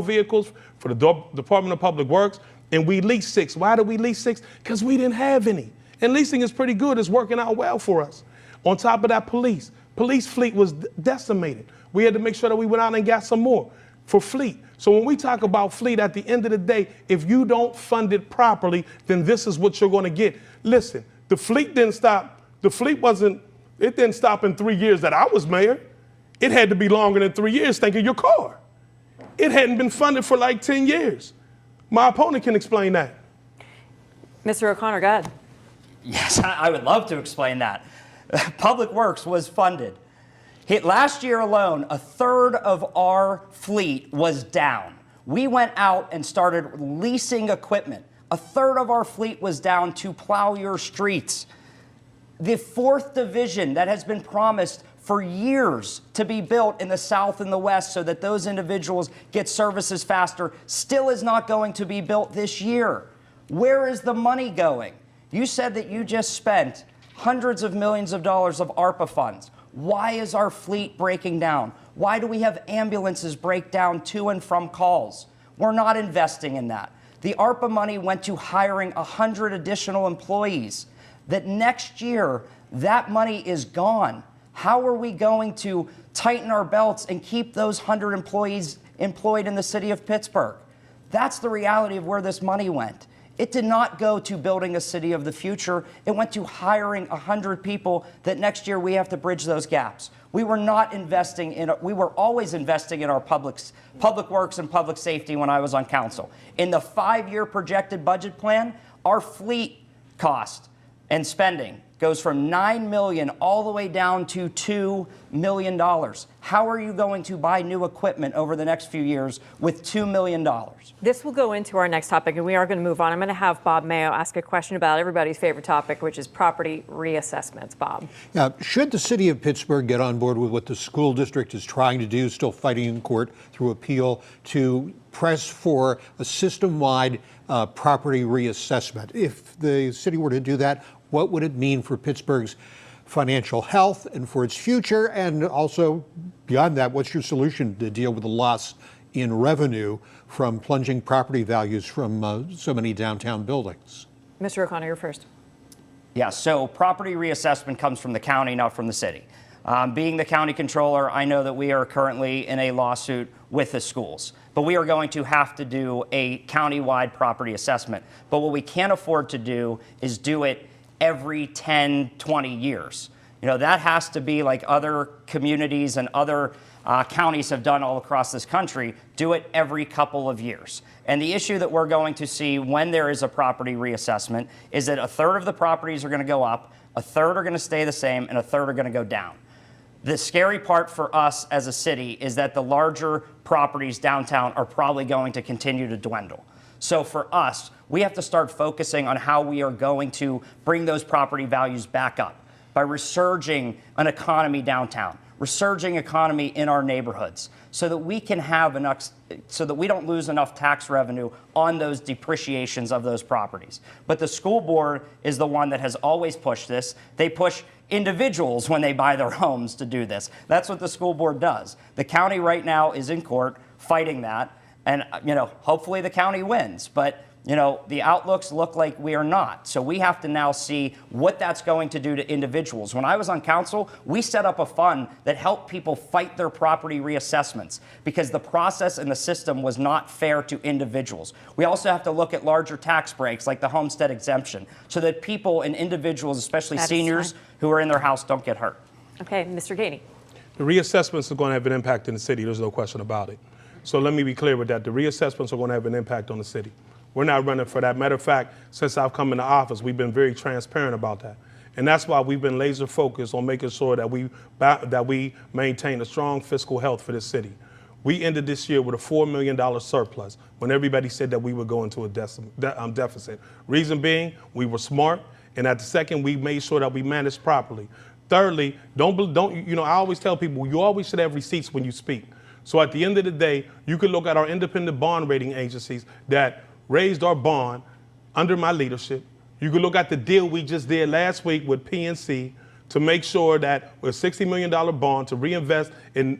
vehicles for the Department of Public Works, and we leased 6. Why did we lease 6? Because we didn't have any. And leasing is pretty good. It's working out well for us. On top of that, police fleet was decimated. We had to make sure that we went out and got some more for fleet. So when we talk about fleet, at the end of the day, if you don't fund it properly, then this is what you're going to get. Listen, the fleet didn't stop. It didn't stop in 3 years that I was mayor. It had to be longer than 3 years. Think of your car. It hadn't been funded for like 10 years. My opponent can explain that. Mr. O'Connor, go ahead. Yes, I would love to explain that. Public Works was funded. Last year alone, a third of our fleet was down. We went out and started leasing equipment. A third of our fleet was down to plow your streets. The 4th division that has been promised for years to be built in the South and the West so that those individuals get services faster still is not going to be built this year. Where is the money going? You said that you just spent hundreds of millions of dollars of ARPA funds. Why is our fleet breaking down? Why do we have ambulances break down to and from calls? We're not investing in that. The ARPA money went to hiring 100 additional employees. That next year, that money is gone. How are we going to tighten our belts and keep those 100 employees employed in the city of Pittsburgh? That's the reality of where this money went. It did not go to building a city of the future. It went to hiring 100 people that next year we have to bridge those gaps. We were not investing in, we were always investing in our public works and public safety when I was on council. In the 5-year projected budget plan, our fleet cost and spending goes from $9 million all the way down to $2 million. How are you going to buy new equipment over the next few years with $2 million? This will go into our next topic, and we are going to move on. I'm going to have Bob Mayo ask a question about everybody's favorite topic, which is property reassessments. Bob. Yeah, should the city of Pittsburgh get on board with what the school district is trying to do, still fighting in court through appeal, to press for a system-wide property reassessment? If the city were to do that, what would it mean for Pittsburgh's financial health and for its future? And also, beyond that, what's your solution to deal with the loss in revenue from plunging property values from so many downtown buildings? Mr. O'Connor, you're first. Yeah, so property reassessment comes from the county, not from the city. Being the county controller, I know that we are currently in a lawsuit with the schools, but we are going to have to do a county-wide property assessment. But what we can't afford to do is do it every 10, 20 years. You know, that has to be like other communities and other counties have done all across this country, do it every couple of years. And the issue that we're going to see when there is a property reassessment is that a third of the properties are going to go up, a third are going to stay the same, and a third are going to go down. The scary part for us as a city is that the larger properties downtown are probably going to continue to dwindle. So for us, we have to start focusing on how we are going to bring those property values back up by resurging an economy downtown, resurging economy in our neighborhoods so that we can have enough, so that we don't lose enough tax revenue on those depreciations of those properties. But the school board is the one that has always pushed this. They push individuals when they buy their homes to do this. That's what the school board does. The county right now is in court fighting that. And, hopefully the county wins. But, the outlooks look like we are not. So we have to now see what that's going to do to individuals. When I was on council, we set up a fund that helped people fight their property reassessments because the process and the system was not fair to individuals. We also have to look at larger tax breaks like the homestead exemption so that people and individuals, especially seniors who are in their house, don't get hurt. Okay, Mr. Gainey. The reassessments are going to have an impact in the city. There's no question about it. So let me be clear with that. The reassessments are going to have an impact on the city. We're not running for that. Matter of fact, since I've come into office, we've been very transparent about that. And that's why we've been laser focused on making sure that we maintain a strong fiscal health for this city. We ended this year with a $4 million surplus when everybody said that we would go into a deficit. Reason being, we were smart. And at the second, we made sure that we managed properly. Thirdly, I always tell people, you always should have receipts when you speak. So at the end of the day, you can look at our independent bond rating agencies that raised our bond under my leadership. You can look at the deal we just did last week with PNC to make sure that with a $60 million bond to reinvest in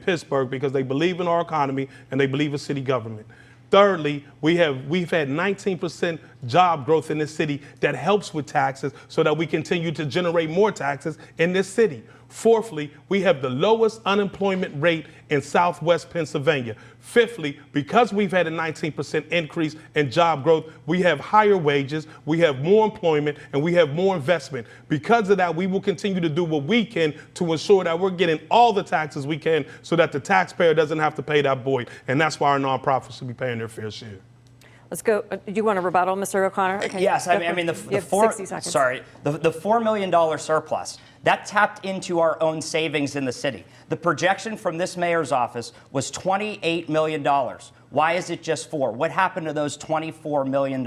Pittsburgh because they believe in our economy and they believe in city government. Thirdly, we've had 19% job growth in this city that helps with taxes so that we continue to generate more taxes in this city. Fourthly, we have the lowest unemployment rate in Southwest Pennsylvania. Fifthly, because we've had a 19% increase in job growth, we have higher wages, we have more employment, and we have more investment. Because of that, we will continue to do what we can to ensure that we're getting all the taxes we can so that the taxpayer doesn't have to pay that void. And that's why our nonprofits should be paying their fair share. Let's go. Do you want to rebuttal, Mr. O'Connor? Okay. Yes, the $4 million surplus, that tapped into our own savings in the city. The projection from this mayor's office was $28 million. Why is it just 4? What happened to those $24 million?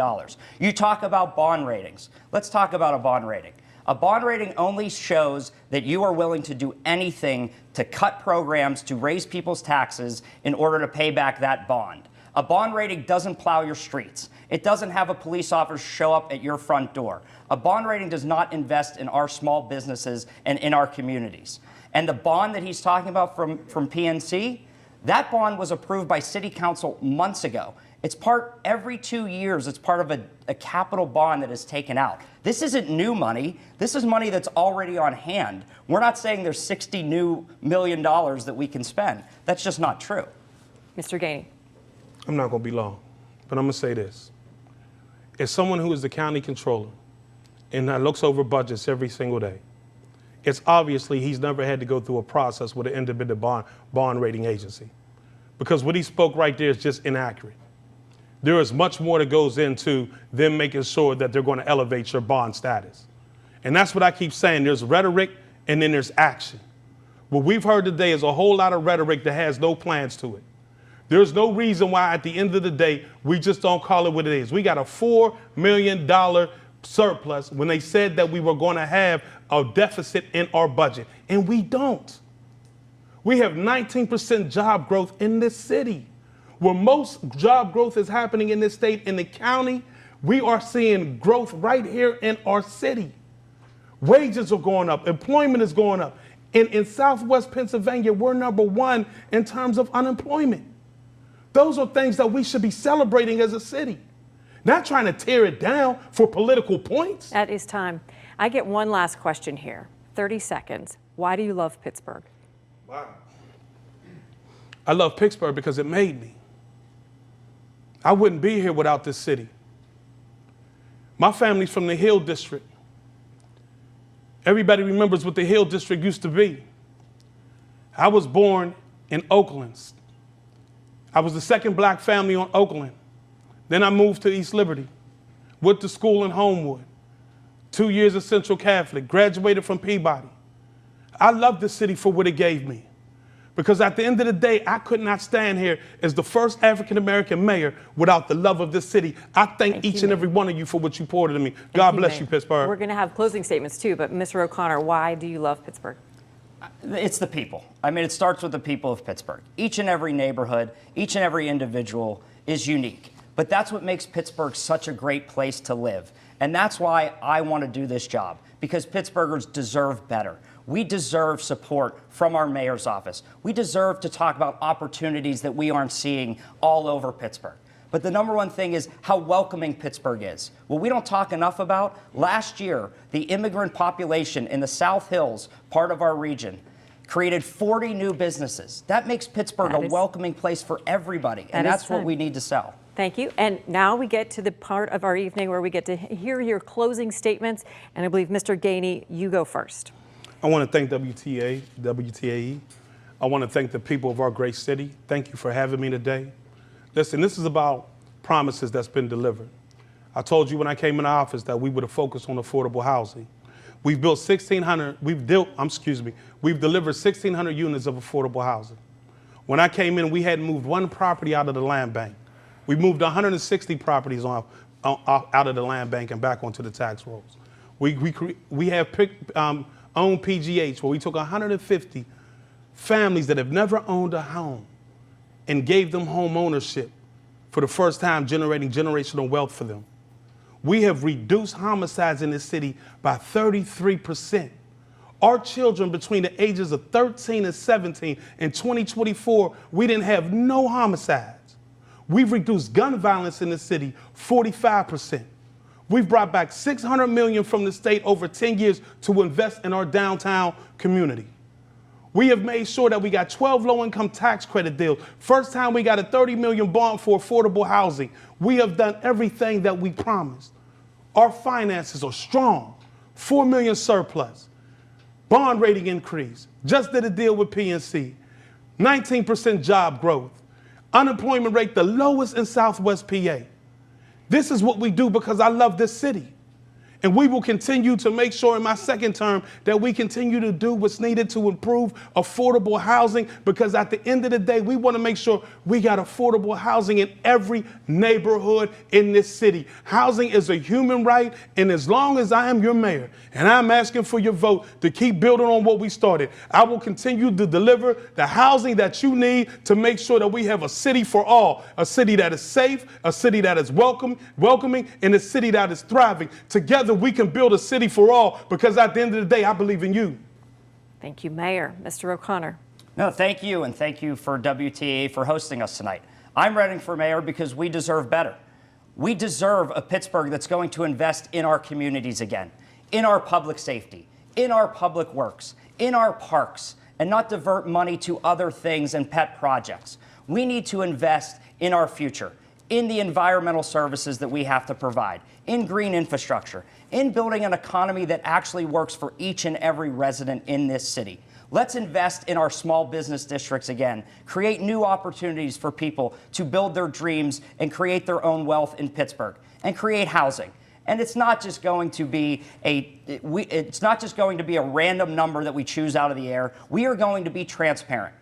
You talk about bond ratings. Let's talk about a bond rating. A bond rating only shows that you are willing to do anything to cut programs to raise people's taxes in order to pay back that bond. A bond rating doesn't plow your streets. It doesn't have a police officer show up at your front door. A bond rating does not invest in our small businesses and in our communities. And the bond that he's talking about from PNC, that bond was approved by City Council months ago. It's every 2 years, it's part of a capital bond that is taken out. This isn't new money. This is money that's already on hand. We're not saying there's $60 million that we can spend. That's just not true. Mr. Gainey. I'm not going to be long, but I'm going to say this. As someone who is the county controller and that looks over budgets every single day, it's obviously he's never had to go through a process with an independent bond rating agency because what he spoke right there is just inaccurate. There is much more that goes into them making sure that they're going to elevate your bond status. And that's what I keep saying. There's rhetoric and then there's action. What we've heard today is a whole lot of rhetoric that has no plans to it. There's no reason why at the end of the day, we just don't call it what it is. We got a $4 million surplus when they said that we were going to have a deficit in our budget, and we don't. We have 19% job growth in this city. Where most job growth is happening in this state, in the county, we are seeing growth right here in our city. Wages are going up, employment is going up. In Southwest Pennsylvania, we're #1 in terms of unemployment. Those are things that we should be celebrating as a city, not trying to tear it down for political points. That is time. I get one last question here. 30 seconds. Why do you love Pittsburgh? Wow. I love Pittsburgh because it made me. I wouldn't be here without this city. My family's from the Hill District. Everybody remembers what the Hill District used to be. I was born in Oakland. I was the second black family on Oakland. Then I moved to East Liberty, went to school in Homewood, 2 years at Central Catholic, graduated from Peabody. I love this city for what it gave me. Because at the end of the day, I could not stand here as the first African-American mayor without the love of this city. I thank each and every one of you for what you poured into me. God bless you, Pittsburgh. We're going to have closing statements too, but Mr. O'Connor, why do you love Pittsburgh? It's the people. I mean, it starts with the people of Pittsburgh. Each and every neighborhood, each and every individual is unique. But that's what makes Pittsburgh such a great place to live. And that's why I want to do this job, because Pittsburghers deserve better. We deserve support from our mayor's office. We deserve to talk about opportunities that we aren't seeing all over Pittsburgh. But the number one thing is how welcoming Pittsburgh is. What we don't talk enough about, last year, the immigrant population in the South Hills, part of our region, created 40 new businesses. That makes Pittsburgh a welcoming place for everybody, and that's what we need to sell. Thank you. And now we get to the part of our evening where we get to hear your closing statements. And I believe, Mr. Gainey, you go first. I want to thank WTAE. I want to thank the people of our great city. Thank you for having me today. Listen, this is about promises that's been delivered. I told you when I came into office that we would have focused on affordable housing. We've built 1,600, we've delivered 1,600 units of affordable housing. When I came in, we hadn't moved one property out of the land bank. We moved 160 properties out of the land bank and back onto the tax rolls. We have owned PGH, where we took 150 families that have never owned a home and gave them home ownership for the first time, generating generational wealth for them. We have reduced homicides in this city by 33%. Our children between the ages of 13 and 17 in 2024, we didn't have no homicides. We've reduced gun violence in the city 45%. We've brought back $600 million from the state over 10 years to invest in our downtown community. We have made sure that we got 12 low-income tax credit deals. First time we got a $30 million bond for affordable housing. We have done everything that we promised. Our finances are strong. $4 million surplus. Bond rating increase. Just did a deal with PNC. 19% job growth. Unemployment rate the lowest in Southwest PA. This is what we do because I love this city. And we will continue to make sure in my second term that we continue to do what's needed to improve affordable housing, because at the end of the day, we want to make sure we got affordable housing in every neighborhood in this city. Housing is a human right, and as long as I am your mayor and I'm asking for your vote to keep building on what we started, I will continue to deliver the housing that you need to make sure that we have a city for all, a city that is safe, a city that is welcoming, and a city that is thriving. Together, we can build a city for all, because at the end of the day, I believe in you. Thank you, Mayor. Mr. O'Connor. No, thank you, and thank you for WTAE for hosting us tonight. I'm running for mayor because we deserve better. We deserve a Pittsburgh that's going to invest in our communities again, in our public safety, in our public works, in our parks, and not divert money to other things and pet projects. We need to invest in our future, in the environmental services that we have to provide, in green infrastructure, in building an economy that actually works for each and every resident in this city. Let's invest in our small business districts again, create new opportunities for people to build their dreams and create their own wealth in Pittsburgh, and create housing. And it's not just going to be a random number that we choose out of the air. We are going to be transparent.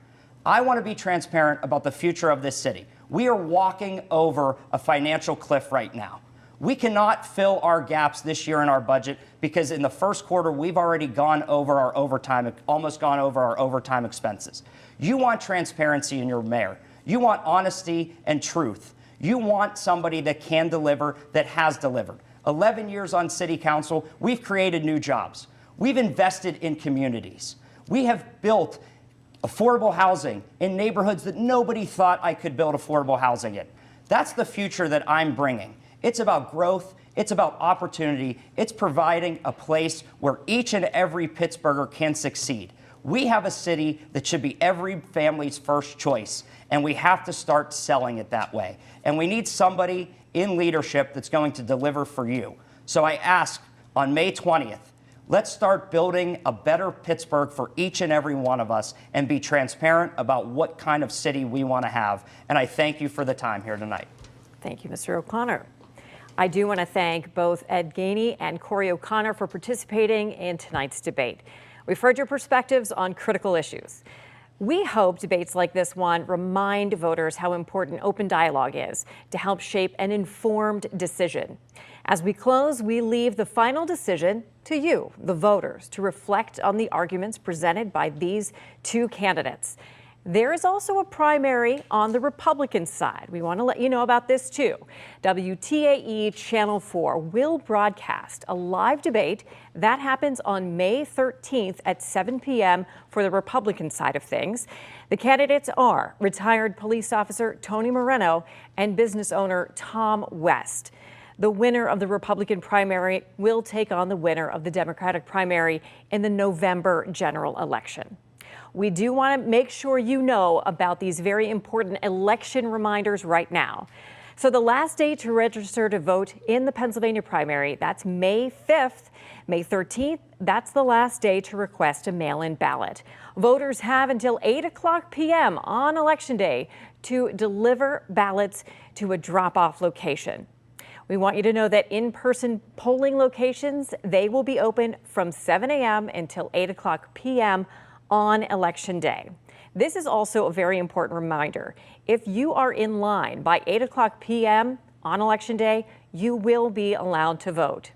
I want to be transparent about the future of this city. We are walking over a financial cliff right now. We cannot fill our gaps this year in our budget because in the first quarter, we've already gone over our overtime, almost gone over our overtime expenses. You want transparency in your mayor. You want honesty and truth. You want somebody that can deliver, that has delivered. 11 years on city council, we've created new jobs. We've invested in communities. We have built affordable housing in neighborhoods that nobody thought I could build affordable housing in. That's the future that I'm bringing. It's about growth. It's about opportunity. It's providing a place where each and every Pittsburgher can succeed. We have a city that should be every family's first choice, and we have to start selling it that way. And we need somebody in leadership that's going to deliver for you. So I ask on May 20th, let's start building a better Pittsburgh for each and every one of us and be transparent about what kind of city we want to have. And I thank you for the time here tonight. Thank you, Mr. O'Connor. I do want to thank both Ed Gainey and Corey O'Connor for participating in tonight's debate. We've heard your perspectives on critical issues. We hope debates like this one remind voters how important open dialogue is to help shape an informed decision. As we close, we leave the final decision to you, the voters, to reflect on the arguments presented by these two candidates. There is also a primary on the Republican side. We want to let you know about this too. WTAE Channel 4 will broadcast a live debate that happens on May 13th at 7 p.m. for the Republican side of things. The candidates are retired police officer Tony Moreno and business owner Tom West. The winner of the Republican primary will take on the winner of the Democratic primary in the November general election. We do want to make sure you know about these very important election reminders right now. So the last day to register to vote in the Pennsylvania primary, that's May 5th. May 13th, that's the last day to request a mail-in ballot. Voters have until 8 p.m. on Election Day to deliver ballots to a drop-off location. We want you to know that in-person polling locations, they will be open from 7 a.m. until 8 p.m. on Election Day. This is also a very important reminder. If you are in line by 8 p.m. on Election Day, you will be allowed to vote.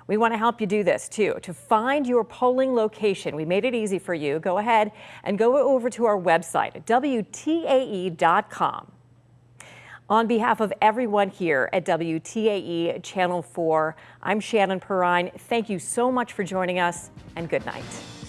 We want to help you do this too. To find your polling location, we made it easy for you. Go ahead and go over to our website at WTAE.com. On behalf of everyone here at WTAE Channel 4, I'm Shannon Perrine. Thank you so much for joining us, and good night.